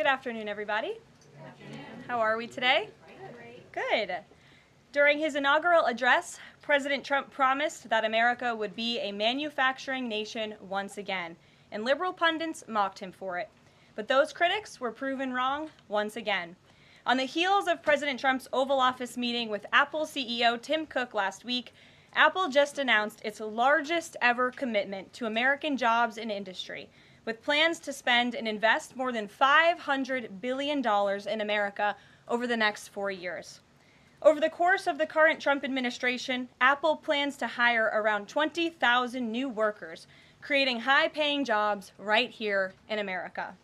Good afternoon, everybody. Good afternoon. How are we today? Good. During his inaugural address, President Trump promised that America would be a manufacturing nation once again, and liberal pundits mocked him for it. But those critics were proven wrong once again. On the heels of President Trump's Oval Office meeting with Apple CEO Tim Cook last week, Apple just announced its largest ever commitment to American jobs and industry, with plans to spend and invest more than $500 billion in America over the next 4 years. Over the course of the current Trump administration, Apple plans to hire around 20,000 new workers, creating high-paying jobs right here in America.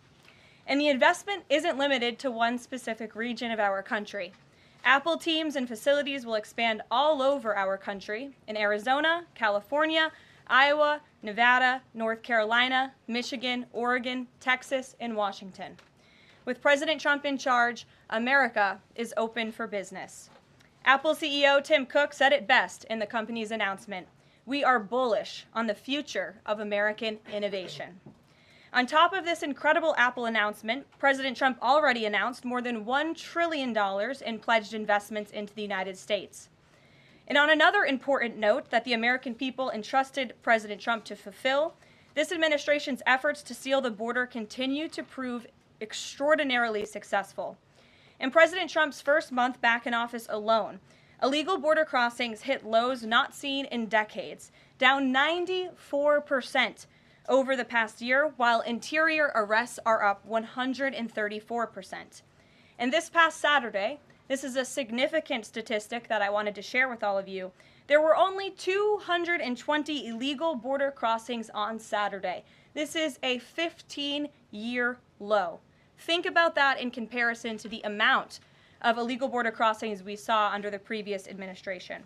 And the investment isn't limited to one specific region of our country. Apple teams and facilities will expand all over our country in Arizona, California, Iowa, Nevada, North Carolina, Michigan, Oregon, Texas, and Washington. With President Trump in charge, America is open for business. Apple CEO Tim Cook said it best in the company's announcement: "We are bullish on the future of American innovation." On top of this incredible Apple announcement, President Trump already announced more than $1 trillion in pledged investments into the United States. And on another important note that the American people entrusted President Trump to fulfill, this administration's efforts to seal the border continue to prove extraordinarily successful. In President Trump's first month back in office alone, illegal border crossings hit lows not seen in decades, down 94% over the past year, while interior arrests are up 134%. And this past Saturday, this is a significant statistic that I wanted to share with all of you, there were only 220 illegal border crossings on Saturday. This is a 15-year low. Think about that in comparison to the amount of illegal border crossings we saw under the previous administration.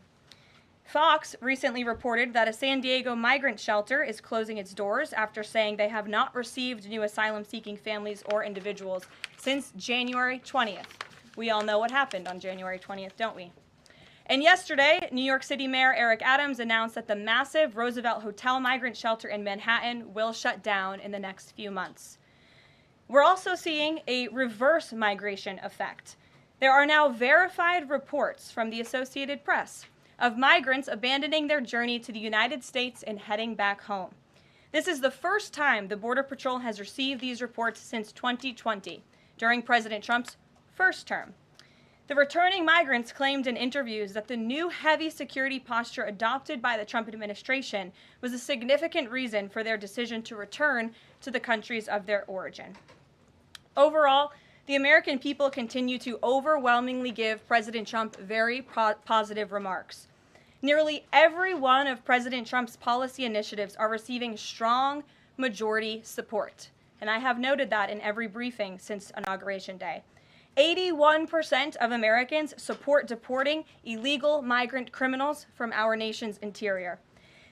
Fox recently reported that a San Diego migrant shelter is closing its doors after saying they have not received new asylum-seeking families or individuals since January 20th. We all know what happened on January 20th, don't we? And yesterday, New York City Mayor Eric Adams announced that the massive Roosevelt Hotel migrant shelter in Manhattan will shut down in the next few months. We're also seeing a reverse migration effect. There are now verified reports from the Associated Press of migrants abandoning their journey to the United States and heading back home. This is the first time the Border Patrol has received these reports since 2020, during President Trump's first term. The returning migrants claimed in interviews that the new heavy security posture adopted by the Trump administration was a significant reason for their decision to return to the countries of their origin. Overall, the American people continue to overwhelmingly give President Trump very positive remarks. Nearly every one of President Trump's policy initiatives are receiving strong majority support, and I have noted that in every briefing since Inauguration Day. 81% of Americans support deporting illegal migrant criminals from our nation's interior.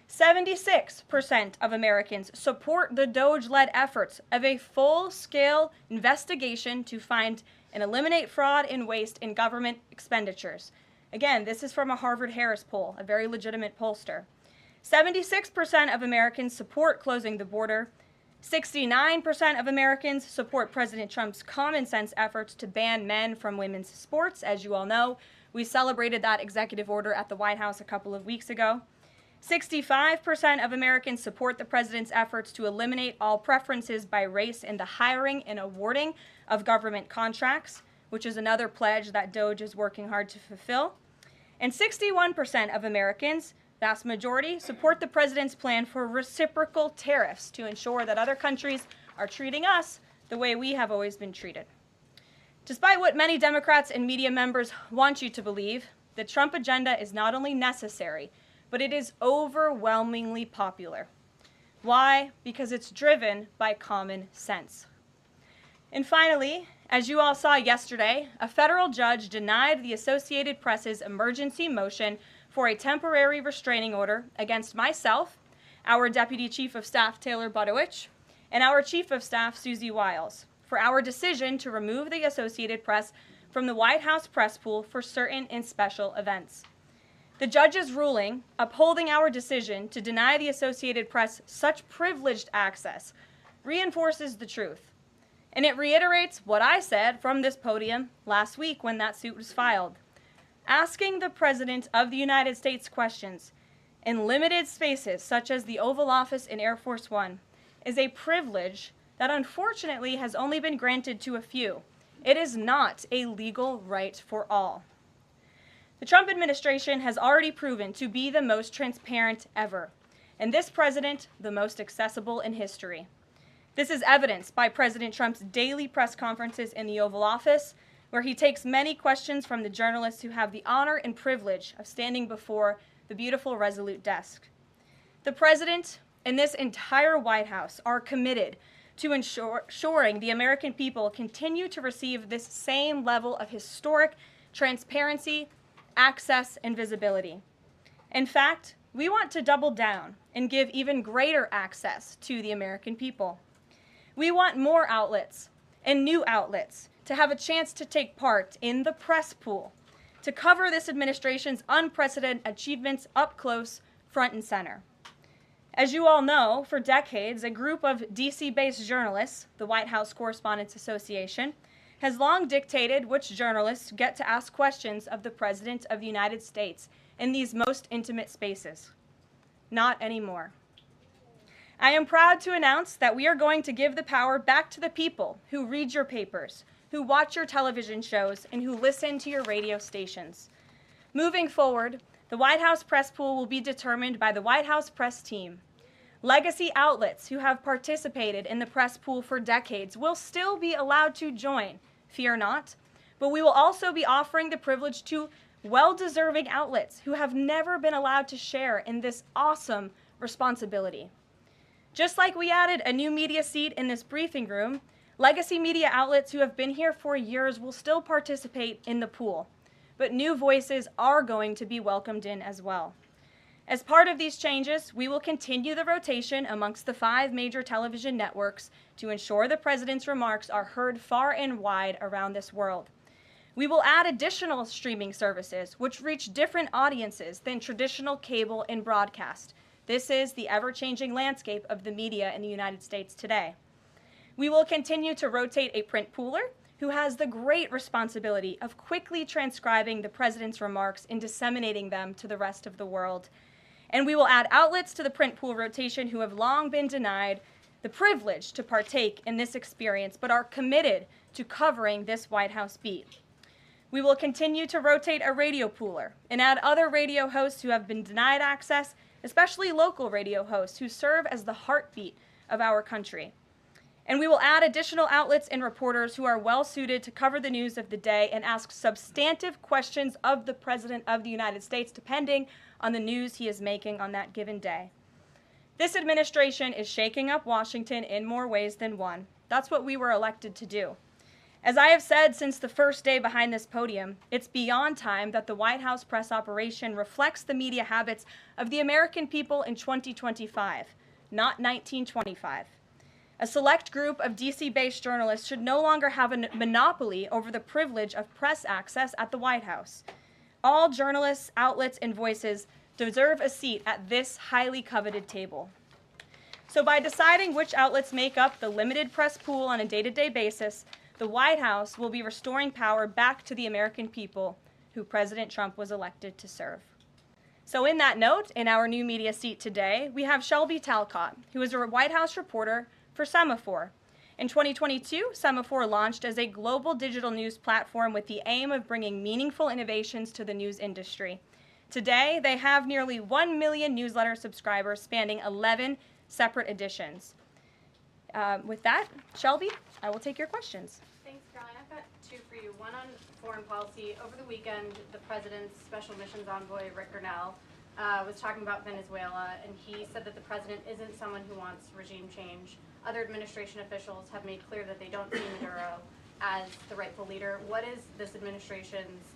76% of Americans support the DOJ-led efforts of a full-scale investigation to find and eliminate fraud and waste in government expenditures. Again, this is from a Harvard-Harris poll, a very legitimate pollster. 76% of Americans support closing the border. 69% of Americans support President Trump's common-sense efforts to ban men from women's sports. As you all know, we celebrated that executive order at the White House a couple of weeks ago. 65% of Americans support the president's efforts to eliminate all preferences by race in the hiring and awarding of government contracts, which is another pledge that DOJ is working hard to fulfill. And 61% of Americans, vast majority, support the president's plan for reciprocal tariffs to ensure that other countries are treating us the way we have always been treated. Despite what many Democrats and media members want you to believe, the Trump agenda is not only necessary, but it is overwhelmingly popular. Why? Because it's driven by common sense. And finally, as you all saw yesterday, a federal judge denied the Associated Press's emergency motion for a temporary restraining order against myself, our Deputy Chief of Staff Taylor Budowich, and our Chief of Staff Susie Wiles for our decision to remove the Associated Press from the White House press pool for certain and special events. The judge's ruling, upholding our decision to deny the Associated Press such privileged access, reinforces the truth. And it reiterates what I said from this podium last week when that suit was filed. Asking the President of the United States questions in limited spaces, such as the Oval Office in Air Force One, is a privilege that unfortunately has only been granted to a few. It is not a legal right for all. The Trump administration has already proven to be the most transparent ever, and this president, the most accessible in history. This is evidenced by President Trump's daily press conferences in the Oval Office, where he takes many questions from the journalists who have the honor and privilege of standing before the beautiful Resolute desk. The president and this entire White House are committed to ensuring the American people continue to receive this same level of historic transparency, access, and visibility. In fact, we want to double down and give even greater access to the American people. We want more outlets and new outlets to have a chance to take part in the press pool, to cover this administration's unprecedented achievements up close, front and center. As you all know, for decades, a group of DC-based journalists, the White House Correspondents Association, has long dictated which journalists get to ask questions of the President of the United States in these most intimate spaces. Not anymore. I am proud to announce that we are going to give the power back to the people who read your papers, who watch your television shows, and who listen to your radio stations. Moving forward, the White House press pool will be determined by the White House press team. Legacy outlets who have participated in the press pool for decades will still be allowed to join, fear not, but we will also be offering the privilege to well-deserving outlets who have never been allowed to share in this awesome responsibility. Just like we added a new media seat in this briefing room, legacy media outlets who have been here for years will still participate in the pool, but new voices are going to be welcomed in as well. As part of these changes, we will continue the rotation amongst the 5 major television networks to ensure the President's remarks are heard far and wide around this world. We will add additional streaming services which reach different audiences than traditional cable and broadcast. This is the ever-changing landscape of the media in the United States today. We will continue to rotate a print pooler who has the great responsibility of quickly transcribing the President's remarks and disseminating them to the rest of the world. And we will add outlets to the print pool rotation who have long been denied the privilege to partake in this experience but are committed to covering this White House beat. We will continue to rotate a radio pooler and add other radio hosts who have been denied access, especially local radio hosts who serve as the heartbeat of our country. And we will add additional outlets and reporters who are well-suited to cover the news of the day and ask substantive questions of the President of the United States, depending on the news he is making on that given day. This administration is shaking up Washington in more ways than one. That's what we were elected to do. As I have said since the first day behind this podium, it's beyond time that the White House press operation reflects the media habits of the American people in 2025, not 1925. A select group of DC-based journalists should no longer have a monopoly over the privilege of press access at the White House. All journalists, outlets, and voices deserve a seat at this highly coveted table. So by deciding which outlets make up the limited press pool on a day-to-day basis, the White House will be restoring power back to the American people who President Trump was elected to serve. So in that note, in our new media seat today, we have Shelby Talcott, who is a White House reporter for Semaphore. In 2022, Semaphore launched as a global digital news platform with the aim of bringing meaningful innovations to the news industry. Today, they have nearly 1 million newsletter subscribers spanning 11 separate editions. With that, Shelby, I will take your questions. Thanks, Caroline. I've got 2 for you. One on foreign policy. Over the weekend, the President's Special Missions Envoy, Rick Grenell, was talking about Venezuela, and he said that the President isn't someone who wants regime change. Other administration officials have made clear that they don't see Maduro as the rightful leader. What is this administration's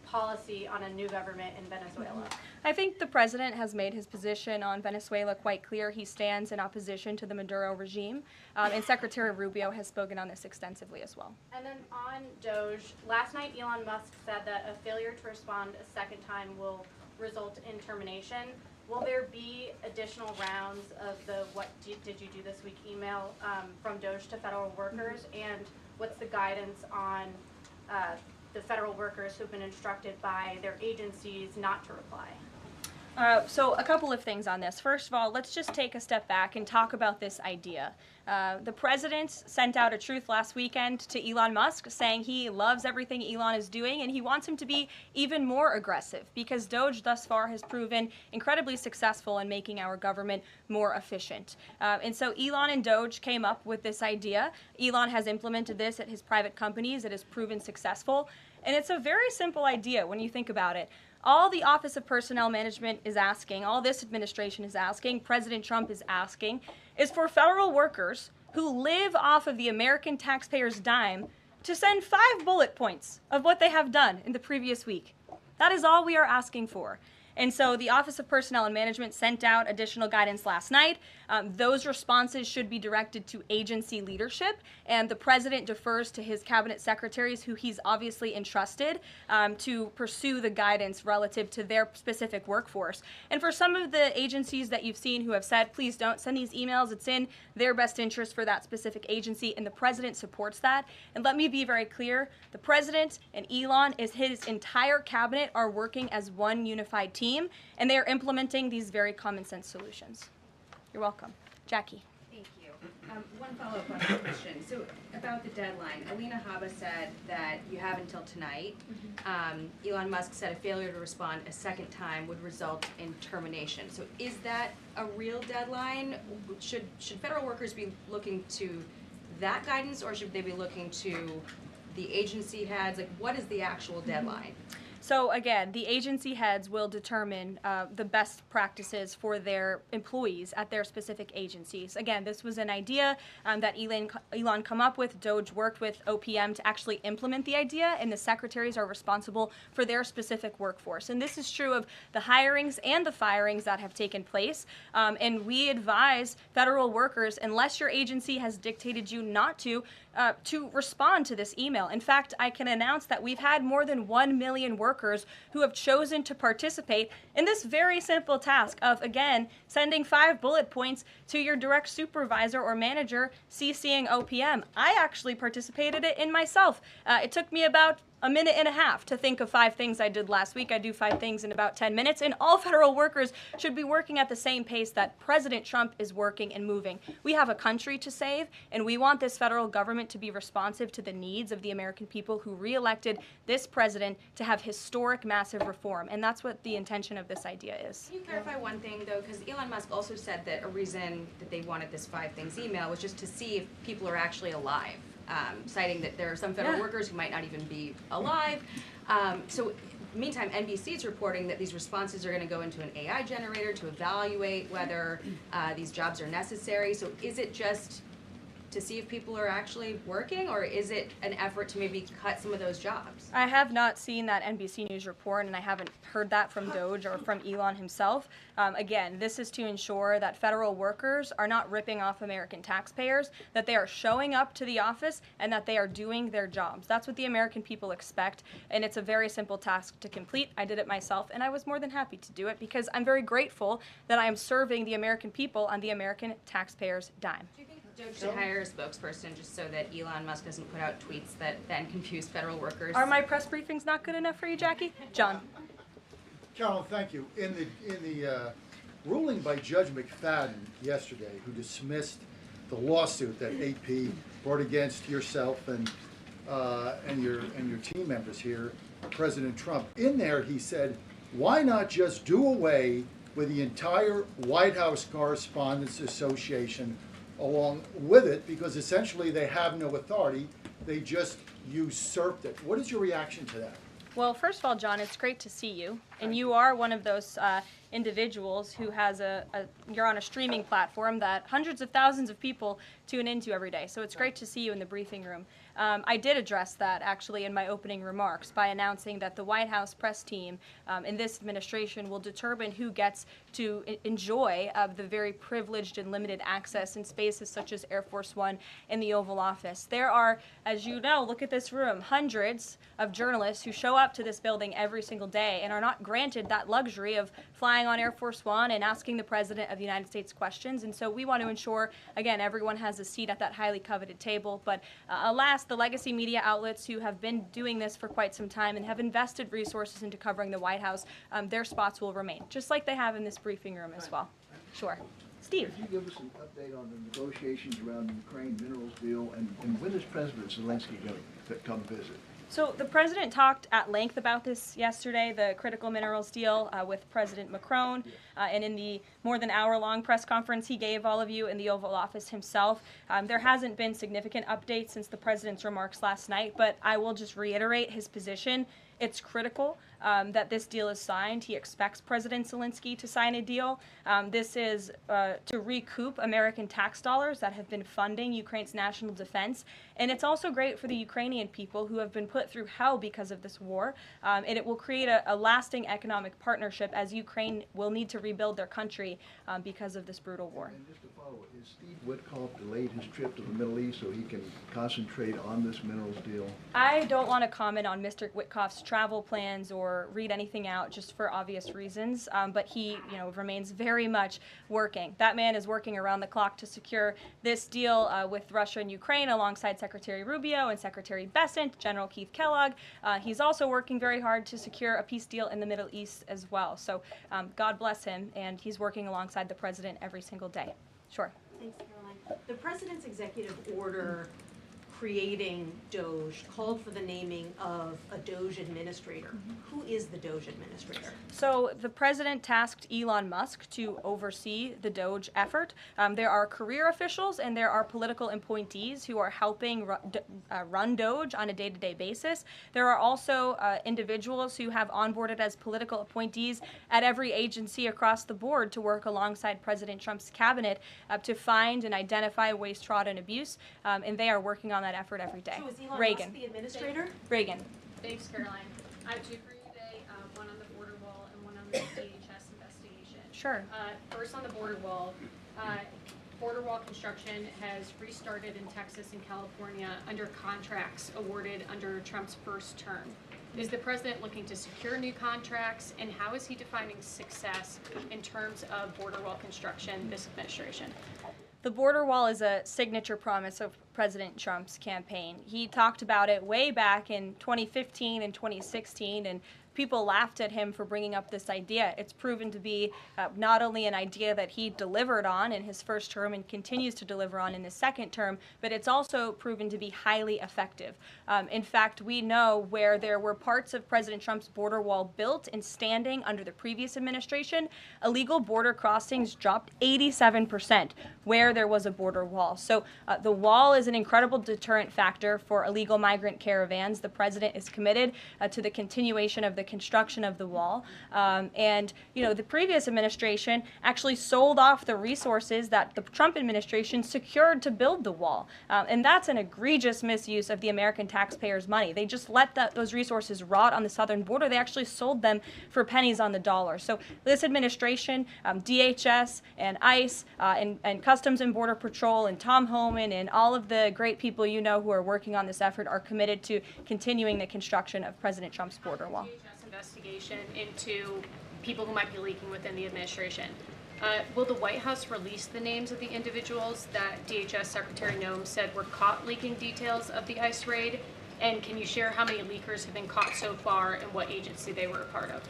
policy on a new government in Venezuela? I think the President has made his position on Venezuela quite clear. He stands in opposition to the Maduro regime, and Secretary Rubio has spoken on this extensively as well. And then on Doge, last night Elon Musk said that a failure to respond a second time will result in termination. Will there be additional rounds of the did you do this week email from DOJ to federal workers? And what's the guidance on the federal workers who've been instructed by their agencies not to reply? So a couple of things on this. First of all, let's just take a step back and talk about this idea. The president sent out a truth last weekend to Elon Musk saying he loves everything Elon is doing and he wants him to be even more aggressive because DOJ thus far has proven incredibly successful in making our government more efficient. And so Elon and DOJ came up with this idea. Elon has implemented this at his private companies. It has proven successful. And it's a very simple idea when you think about it. All the Office of Personnel Management is asking, all this administration is asking, President Trump is asking, is for federal workers who live off of the American taxpayer's dime to send 5 bullet points of what they have done in the previous week. That is all we are asking for. And so the Office of Personnel and Management sent out additional guidance last night. Those responses should be directed to agency leadership, and the president defers to his cabinet secretaries, who he's obviously entrusted to pursue the guidance relative to their specific workforce. And for some of the agencies that you've seen who have said, please don't send these emails, it's in their best interest for that specific agency, and the president supports that. And let me be very clear, the president and Elon, his entire cabinet are working as one unified team. And they are implementing these very common sense solutions. You're welcome. Jackie. Thank you. One follow-up on this question. So about the deadline, Alina Habba said that you have until tonight. Elon Musk said a failure to respond a second time would result in termination. So is that a real deadline? Should federal workers be looking to that guidance, or should they be looking to the agency heads? Like, what is the actual deadline? So again, the agency heads will determine the best practices for their employees at their specific agencies. Again, this was an idea that Elon come up with. DOJ worked with OPM to actually implement the idea, and the secretaries are responsible for their specific workforce. And this is true of the hirings and the firings that have taken place. And we advise federal workers, unless your agency has dictated you not to respond to this email. In fact, I can announce that we've had more than 1 million workers who have chosen to participate in this very simple task of, again, sending 5 bullet points to your direct supervisor or manager, CCing OPM. I actually participated in myself. It took me about a minute and a half to think of 5 things I did last week. I do 5 things in about 10 minutes, and all federal workers should be working at the same pace that President Trump is working and moving. We have a country to save, and we want this federal government to be responsive to the needs of the American people who re-elected this president to have historic, massive reform, and that's what the intention of this idea is. Can you clarify one thing, though? Because Elon Musk also said that a reason that they wanted this 5 things email was just to see if people are actually alive. Citing that there are some federal workers who might not even be alive. So meantime, NBC is reporting that these responses are going to go into an AI generator to evaluate whether these jobs are necessary. So is it just to see if people are actually working, or is it an effort to maybe cut some of those jobs? I have not seen that NBC News report, and I haven't heard that from DOJ or from Elon himself. Again, this is to ensure that federal workers are not ripping off American taxpayers, that they are showing up to the office, and that they are doing their jobs. That's what the American people expect, and it's a very simple task to complete. I did it myself, and I was more than happy to do it because I'm very grateful that I am serving the American people on the American taxpayers' dime. Do you think DOJ should hire a spokesperson just so that Elon Musk doesn't put out tweets that then confuse federal workers? Are my press briefings not good enough for you, Jackie? John. Carolyn, thank you. In the ruling by Judge McFadden yesterday, who dismissed the lawsuit that AP brought against yourself and your team members here, President Trump, in there he said, why not just do away with the entire White House Correspondents Association along with it, because essentially they have no authority, they just usurped it. What is your reaction to that? Well, first of all, John, it's great to see you. And you are one of those individuals who has you're on a streaming platform that hundreds of thousands of people tune into every day. So it's great to see you in the briefing room. I did address that actually in my opening remarks by announcing that the White House press team in this administration will determine who gets to enjoy the very privileged and limited access in spaces such as Air Force One and the Oval Office. There are, as you know, look at this room, hundreds of journalists who show up to this building every single day and are not granted that luxury of flying on Air Force One and asking the President of the United States questions. And so we want to ensure, again, everyone has a seat at that highly coveted table. But alas, the legacy media outlets who have been doing this for quite some time and have invested resources into covering the White House, their spots will remain, just like they have in this briefing room as well. Sure. Steve. Could you give us an update on the negotiations around the Ukraine minerals deal, and when is President Zelensky going to come visit? So the president talked at length about this yesterday, the critical minerals deal with President Macron, and in the more than hour-long press conference he gave all of you in the Oval Office himself. There hasn't been significant updates since the president's remarks last night, but I will just reiterate his position. It's critical that this deal is signed. He expects President Zelensky to sign a deal. This is to recoup American tax dollars that have been funding Ukraine's national defense. And it's also great for the Ukrainian people who have been put through hell because of this war. And it will create a lasting economic partnership as Ukraine will need to rebuild their country because of this brutal war. And just to follow, is Steve Witkoff delayed his trip to the Middle East so he can concentrate on this minerals deal? I don't want to comment on Mr. Witkoff's travel plans or read anything out just for obvious reasons, but he, remains very much working. That man is working around the clock to secure this deal with Russia and Ukraine alongside Secretary Rubio and Secretary Bessent, General Keith Kellogg. He's also working very hard to secure a peace deal in the Middle East as well. So God bless him, and he's working alongside the president every single day. Sure. Thanks, Caroline. The president's executive order creating DOGE called for the naming of a DOGE administrator. Who is the DOGE administrator? So the president tasked Elon Musk to oversee the DOGE effort. There are career officials and there are political appointees who are helping run DOGE on a day-to-day basis. There are also individuals who have onboarded as political appointees at every agency across the board to work alongside President Trump's cabinet to find and identify waste, fraud, and abuse, and they are working on that effort every day. So is Elon Reagan. Musk the administrator? Reagan. Thanks, Caroline. I have two for you today, one on the border wall and one on the DHS investigation. Sure. First on the border wall construction has restarted in Texas and California under contracts awarded under Trump's first term. Is the president looking to secure new contracts, and how is he defining success in terms of border wall construction this administration? The border wall is a signature promise of President Trump's campaign. He talked about it way back in 2015 and 2016, and people laughed at him for bringing up this idea. It's proven to be not only an idea that he delivered on in his first term and continues to deliver on in his second term, but it's also proven to be highly effective. In fact, we know where there were parts of President Trump's border wall built and standing under the previous administration, illegal border crossings dropped 87% where there was a border wall. So the wall is an incredible deterrent factor for illegal migrant caravans. The president is committed to the continuation of the construction of the wall. And the previous administration actually sold off the resources that the Trump administration secured to build the wall. And that's an egregious misuse of the American taxpayers' money. They just let those resources rot on the southern border. They actually sold them for pennies on the dollar. So this administration, DHS and ICE and Customs and Border Patrol and Tom Homan and all of the great people who are working on this effort are committed to continuing the construction of President Trump's border wall. DHS investigation into people who might be leaking within the administration. Will the White House release the names of the individuals that DHS Secretary Noem said were caught leaking details of the ICE raid? And can you share how many leakers have been caught so far and what agency they were a part of?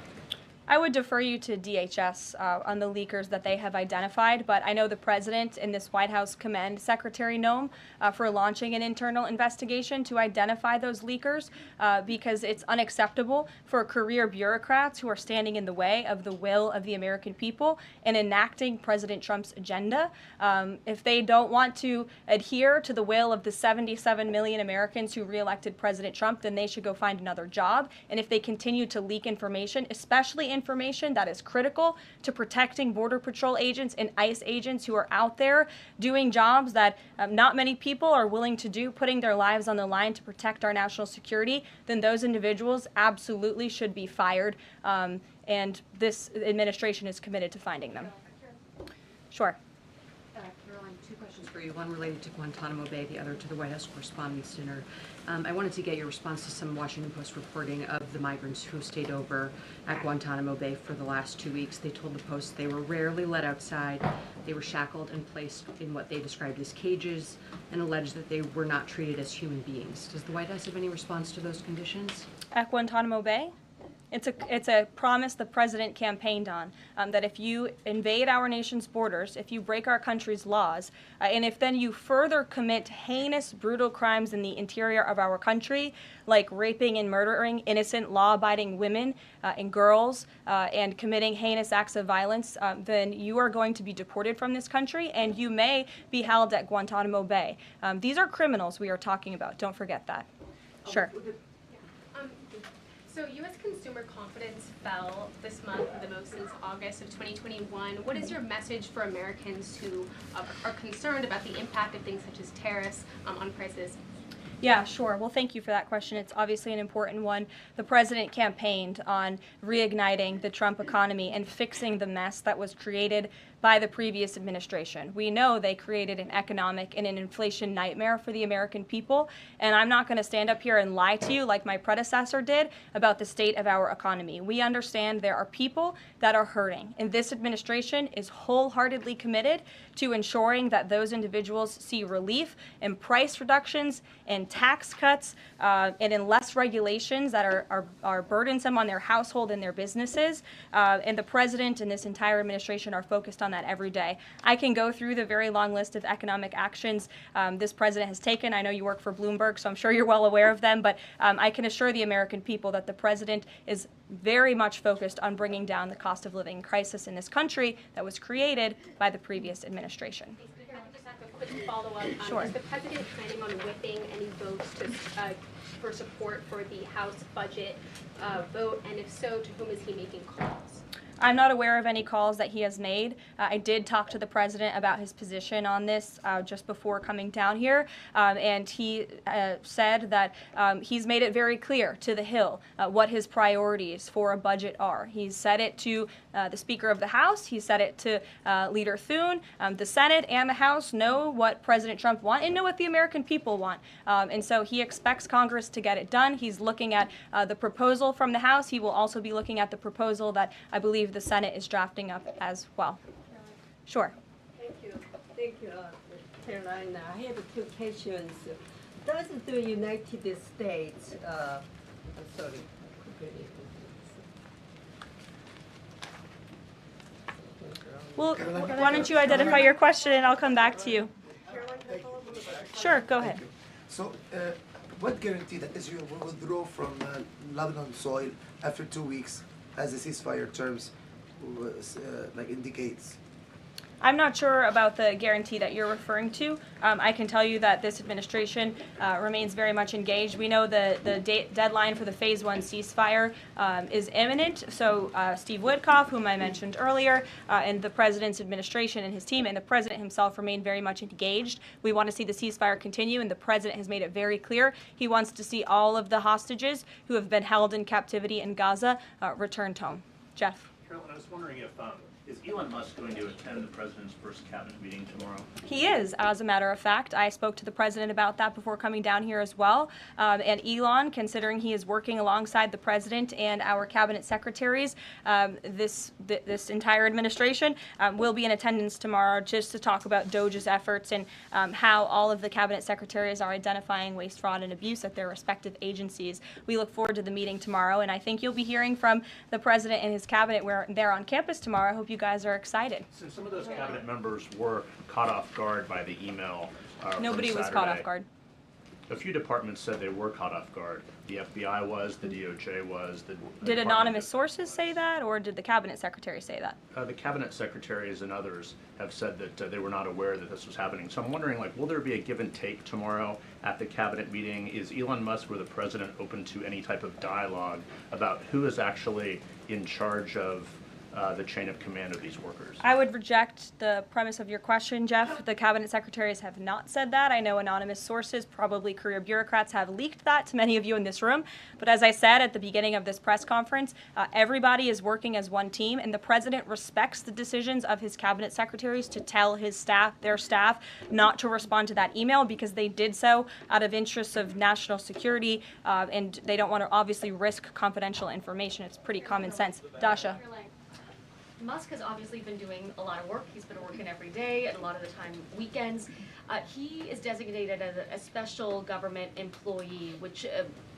I would defer you to DHS on the leakers that they have identified, but I know the president and this White House commend Secretary Noem for launching an internal investigation to identify those leakers because it's unacceptable for career bureaucrats who are standing in the way of the will of the American people and enacting President Trump's agenda. If they don't want to adhere to the will of the 77 million Americans who reelected President Trump, then they should go find another job. And if they continue to leak information, especially information that is critical to protecting Border Patrol agents and ICE agents who are out there doing jobs that not many people are willing to do, putting their lives on the line to protect our national security, then those individuals absolutely should be fired. And this administration is committed to finding them. Sure. Caroline, two questions for you. One related to Guantanamo Bay, the other to the White House Correspondents' Dinner. I wanted to get your response to some Washington Post reporting of the migrants who stayed over at Guantanamo Bay for the last 2 weeks. They told the Post they were rarely let outside. They were shackled and placed in what they described as cages and alleged that they were not treated as human beings. Does the White House have any response to those conditions? At Guantanamo Bay? It's a promise the president campaigned on, that if you invade our nation's borders, if you break our country's laws, and if then you further commit heinous, brutal crimes in the interior of our country, like raping and murdering innocent, law-abiding women and girls, and committing heinous acts of violence, then you are going to be deported from this country, and you may be held at Guantanamo Bay. These are criminals we are talking about. Don't forget that. Sure. So U.S. consumer confidence fell this month the most since August of 2021. What is your message for Americans who are concerned about the impact of things such as tariffs on prices? Yeah, sure. Well, thank you for that question. It's obviously an important one. The president campaigned on reigniting the Trump economy and fixing the mess that was created by the previous administration. We know they created an economic and an inflation nightmare for the American people, and I'm not going to stand up here and lie to you like my predecessor did about the state of our economy. We understand there are people that are hurting, and this administration is wholeheartedly committed to ensuring that those individuals see relief and price reductions and tax cuts and in less regulations that are burdensome on their household and their businesses. And the president and this entire administration are focused on that every day. I can go through the very long list of economic actions this president has taken. I know you work for Bloomberg, so I'm sure you're well aware of them, but I can assure the American people that the president is very much focused on bringing down the cost of living crisis in this country that was created by the previous administration. If I could just ask a quick follow-up. Sure. Is the president planning on whipping any votes for support for the House budget vote? And if so, to whom is he making calls? I'm not aware of any calls that he has made. I did talk to the president about his position on this just before coming down here, and he said that he's made it very clear to the Hill what his priorities for a budget are. He's said it to the Speaker of the House. He said it to Leader Thune. The Senate and the House know what President Trump wants and know what the American people want. And so he expects Congress to get it done. He's looking at the proposal from the House. He will also be looking at the proposal that I believe the Senate is drafting up as well. Sure. Thank you, Caroline. I have two questions. Does the United States, sorry. Well, why don't you identify your question and I'll come back to you. Sure, go ahead. So, what guarantee that Israel will withdraw from Lebanon soil after 2 weeks, as the ceasefire terms indicates? I'm not sure about the guarantee that you're referring to. I can tell you that this administration remains very much engaged. We know the deadline for the Phase 1 ceasefire is imminent. So Steve Witkoff, whom I mentioned earlier, and the president's administration and his team and the president himself remain very much engaged. We want to see the ceasefire continue, and the president has made it very clear he wants to see all of the hostages who have been held in captivity in Gaza returned home. Jeff. Carolyn, I was wondering if is Elon Musk going to attend the president's first cabinet meeting tomorrow? He is, as a matter of fact. I spoke to the president about that before coming down here as well. And Elon, considering he is working alongside the president and our cabinet secretaries, this entire administration will be in attendance tomorrow just to talk about DOJ's efforts and how all of the cabinet secretaries are identifying waste, fraud, and abuse at their respective agencies. We look forward to the meeting tomorrow, and I think you'll be hearing from the president and his cabinet where they're on campus tomorrow. I hope you guys are excited. Since some of those cabinet members were caught off guard by the email Nobody was caught off guard. A few departments said they were caught off guard. The FBI was, the DOJ was. Did anonymous sources say that, or did the cabinet secretary say that? The cabinet secretaries and others have said that they were not aware that this was happening. So I'm wondering, will there be a give and take tomorrow at the cabinet meeting? Is Elon Musk or the president open to any type of dialogue about who is actually in charge of the chain of command of these workers? I would reject the premise of your question, Jeff. The cabinet secretaries have not said that. I know anonymous sources, probably career bureaucrats, have leaked that to many of you in this room. But as I said at the beginning of this press conference, everybody is working as one team, and the president respects the decisions of his cabinet secretaries to tell his staff, their staff, not to respond to that email because they did so out of interests of national security, and they don't want to obviously risk confidential information. It's pretty common sense. Dasha. Musk has obviously been doing a lot of work. He's been working every day, and a lot of the time weekends. He is designated as a special government employee, which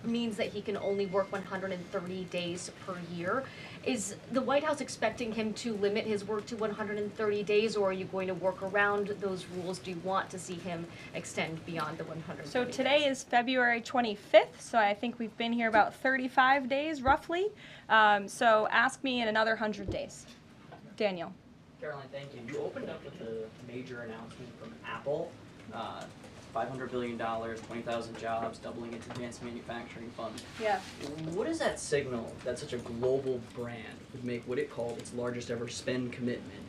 means that he can only work 130 days per year. Is the White House expecting him to limit his work to 130 days, or are you going to work around those rules? Do you want to see him extend beyond the 130 So today is February 25th, so I think we've been here about 35 days roughly. So ask me in another 100 days. Daniel. Caroline, thank you. You opened up with a major announcement from Apple, $500 billion, 20,000 jobs, doubling its advanced manufacturing fund. Yeah. What does that signal that such a global brand would make what it called its largest ever spend commitment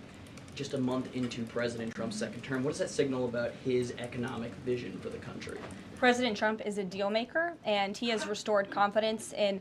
just a month into President Trump's second term? What does that signal about his economic vision for the country? President Trump is a deal maker, and he has restored confidence in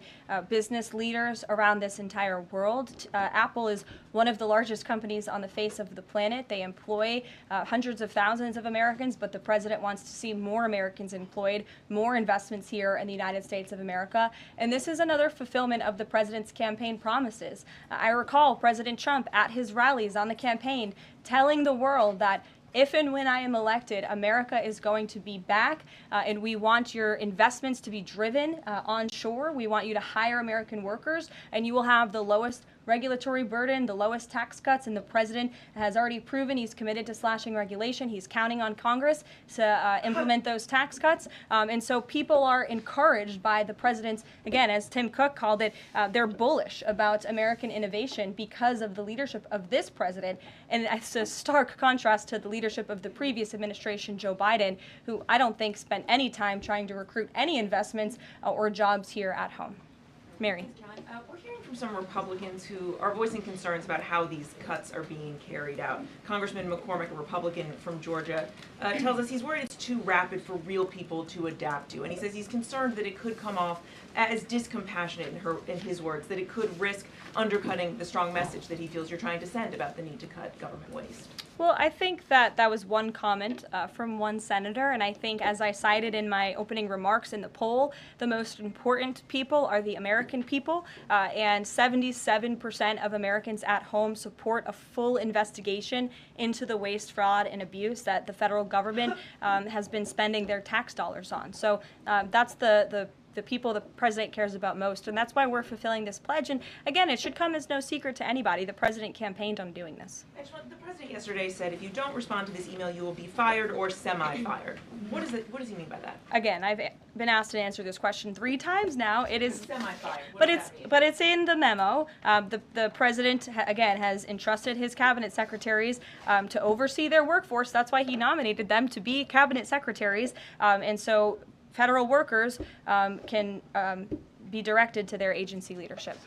business leaders around this entire world. Apple is one of the largest companies on the face of the planet. They employ hundreds of thousands of Americans, but the president wants to see more Americans employed, more investments here in the United States of America. And this is another fulfillment of the president's campaign promises. I recall President Trump at his rallies on the campaign telling the world that if and when I am elected, America is going to be back, and we want your investments to be driven onshore. We want you to hire American workers, and you will have the lowest regulatory burden, the lowest tax cuts, and the president has already proven he's committed to slashing regulation. He's counting on Congress to implement those tax cuts. And so people are encouraged by the president's, again, as Tim Cook called it, they're bullish about American innovation because of the leadership of this president. And it's a stark contrast to the leadership of the previous administration, Joe Biden, who I don't think spent any time trying to recruit any investments or jobs here at home. Mary. We're hearing from some Republicans who are voicing concerns about how these cuts are being carried out. Congressman McCormick, a Republican from Georgia, tells us he's worried it's too rapid for real people to adapt to. And he says he's concerned that it could come off as discompassionate, in his words, that it could risk undercutting the strong message that he feels you're trying to send about the need to cut government waste. Well, I think that was one comment from one senator, and I think, as I cited in my opening remarks in the poll, the most important people are the American people, and 77% of Americans at home support a full investigation into the waste, fraud, and abuse that the federal government has been spending their tax dollars on. So that's the people the president cares about most, and that's why we're fulfilling this pledge. And again, it should come as no secret to anybody. The president campaigned on doing this. The president yesterday said if you don't respond to this email, you will be fired or semi-fired. What does he mean by that? Again, I've been asked to answer this question 3 times now. It is semi-fired. But it's in the memo. The president again has entrusted his cabinet secretaries to oversee their workforce. That's why he nominated them to be cabinet secretaries, and so federal workers can be directed to their agency leadership.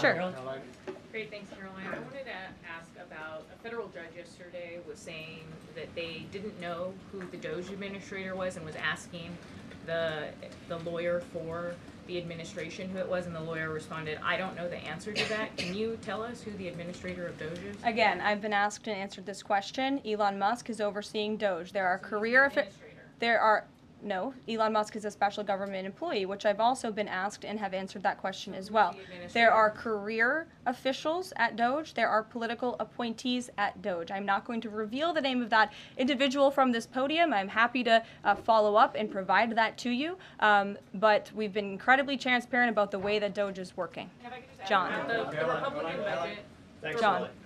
Sure. Great, thanks, Caroline. I wanted to ask about a federal judge yesterday was saying that they didn't know who the DOJ administrator was and was asking the lawyer for the administration who it was, and the lawyer responded, I don't know the answer to that. Can you tell us who the administrator of DOJ is? Again, I've been asked and answered this question. Elon Musk is overseeing DOJ. There are No, Elon Musk is a special government employee, which I've also been asked and have answered that question as well. There are career officials at DOJ. There are political appointees at DOJ. I'm not going to reveal the name of that individual from this podium. I'm happy to follow up and provide that to you. But we've been incredibly transparent about the way that DOJ is working. John. The Republican budget.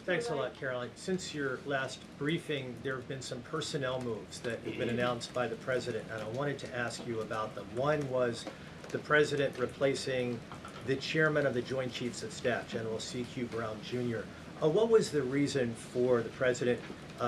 Thanks a lot, Caroline. Since your last briefing, there have been some personnel moves that have been announced by the president, and I wanted to ask you about them. One was the president replacing the chairman of the Joint Chiefs of Staff, General C.Q. Brown Jr. What was the reason for the president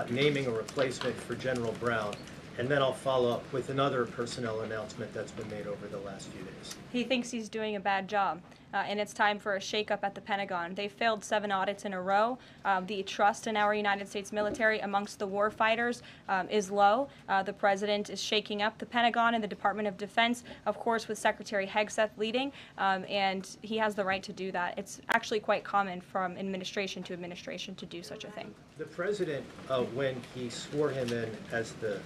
naming a replacement for General Brown? And then I'll follow up with another personnel announcement that's been made over the last few days. He thinks he's doing a bad job. and it's time for a shakeup at the Pentagon. They failed 7 audits in a row. The trust in our United States military amongst the war fighters is low. The president is shaking up the Pentagon and the Department of Defense, of course, with Secretary Hegseth leading, and he has the right to do that. It's actually quite common from administration to administration to do such a thing. The president, when he swore him in as the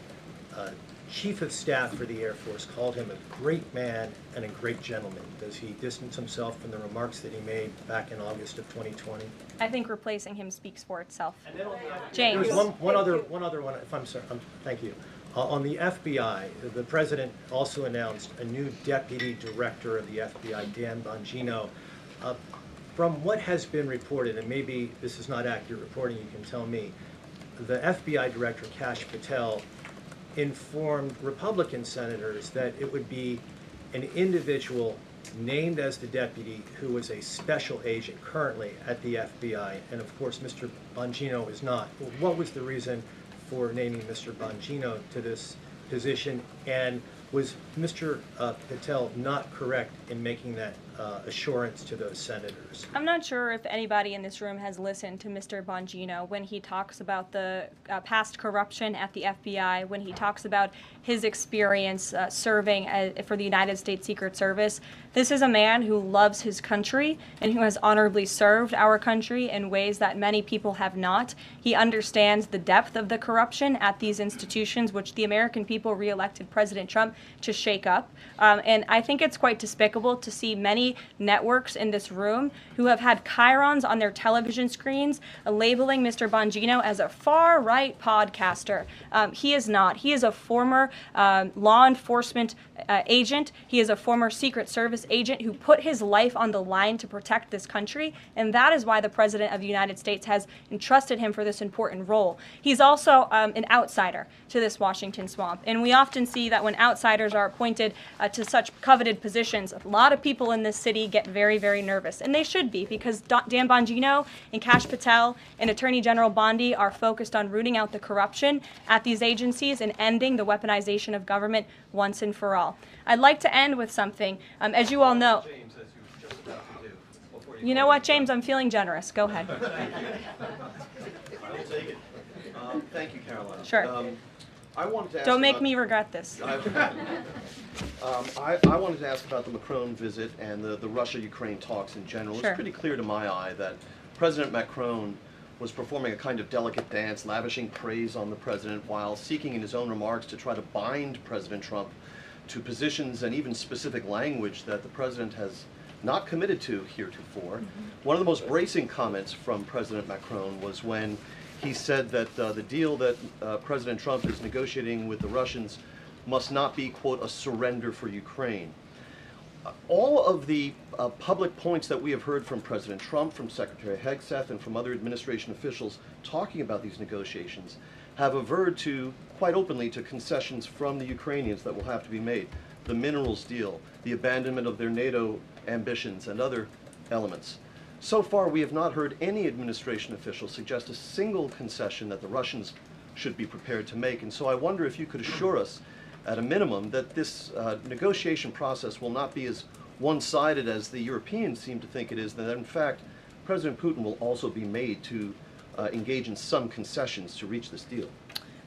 Chief of Staff for the Air Force, called him a great man and a great gentleman. Does he distance himself from the remarks that he made back in August of 2020? I think replacing him speaks for itself. James. James. One other one, if I'm sorry, thank you. On the FBI, the president also announced a new deputy director of the FBI, Dan Bongino. From what has been reported, and maybe this is not accurate reporting, you can tell me, the FBI director, Kash Patel, informed Republican senators that it would be an individual named as the deputy who was a special agent currently at the FBI, and of course Mr. Bongino is not. What was the reason for naming Mr. Bongino to this position, and was Mr. Patel not correct in making that assurance to those senators? I'm not sure if anybody in this room has listened to Mr. Bongino when he talks about the past corruption at the FBI, when he talks about his experience serving for the United States Secret Service. This is a man who loves his country and who has honorably served our country in ways that many people have not. He understands the depth of the corruption at these institutions, which the American people re-elected President Trump to shake up. And I think it's quite despicable to see many networks in this room who have had chyrons on their television screens labeling Mr. Bongino as a far-right podcaster. He is not. He is a former law enforcement agent. He is a former Secret Service agent who put his life on the line to protect this country, and that is why the President of the United States has entrusted him for this important role. He's also an outsider to this Washington swamp, and we often see that when outsiders are appointed to such coveted positions, a lot of people in this city get very, very nervous, and they should be, because Dan Bongino and Kash Patel and Attorney General Bondi are focused on rooting out the corruption at these agencies and ending the weaponization of government once and for all. I'd like to end with something. As you all know, James, as you were just about to do, before you know what, James? I'm feeling generous. Go ahead. I will take it. Thank you, Caroline. Sure. I wanted to ask Don't make about, me regret this. I wanted to ask about the Macron visit and the Russia-Ukraine talks in general. Sure. It's pretty clear to my eye that President Macron was performing a kind of delicate dance, lavishing praise on the president while seeking in his own remarks to try to bind President Trump to positions and even specific language that the president has not committed to heretofore. One of the most bracing comments from President Macron was when he said that the deal that President Trump is negotiating with the Russians must not be, quote, a surrender for Ukraine. All of the public points that we have heard from President Trump, from Secretary Hegseth, and from other administration officials talking about these negotiations have averred to, quite openly, to concessions from the Ukrainians that will have to be made. The minerals deal, the abandonment of their NATO ambitions, and other elements. So far, we have not heard any administration official suggest a single concession that the Russians should be prepared to make. And so I wonder if you could assure us, at a minimum, that this negotiation process will not be as one-sided as the Europeans seem to think it is, that in fact, President Putin will also be made to engage in some concessions to reach this deal.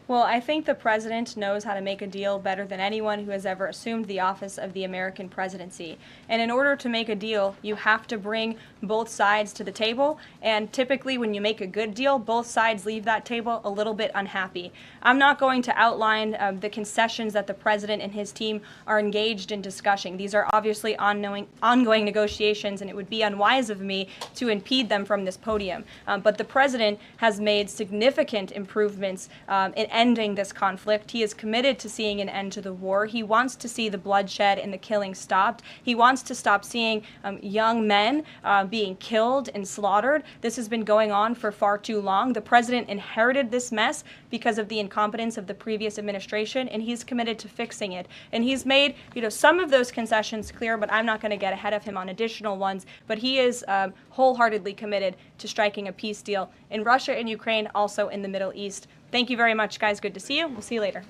Well, I think the president knows how to make a deal better than anyone who has ever assumed the office of the American presidency. And in order to make a deal, you have to bring both sides to the table. And typically when you make a good deal, both sides leave that table a little bit unhappy. I'm not going to outline the concessions that the president and his team are engaged in discussing. These are obviously ongoing negotiations, and it would be unwise of me to impede them from this podium. But the president has made significant improvements in ending this conflict. He is committed to seeing an end to the war. He wants to see the bloodshed and the killing stopped. He wants to stop seeing young men being killed and slaughtered. This has been going on for far too long. The president inherited this mess because of the incompetence of the previous administration, and he's committed to fixing it. And he's made, some of those concessions clear, but I'm not going to get ahead of him on additional ones. But he is wholeheartedly committed to striking a peace deal in Russia and Ukraine, also in the Middle East. Thank you very much, guys. Good to see you. We'll see you later.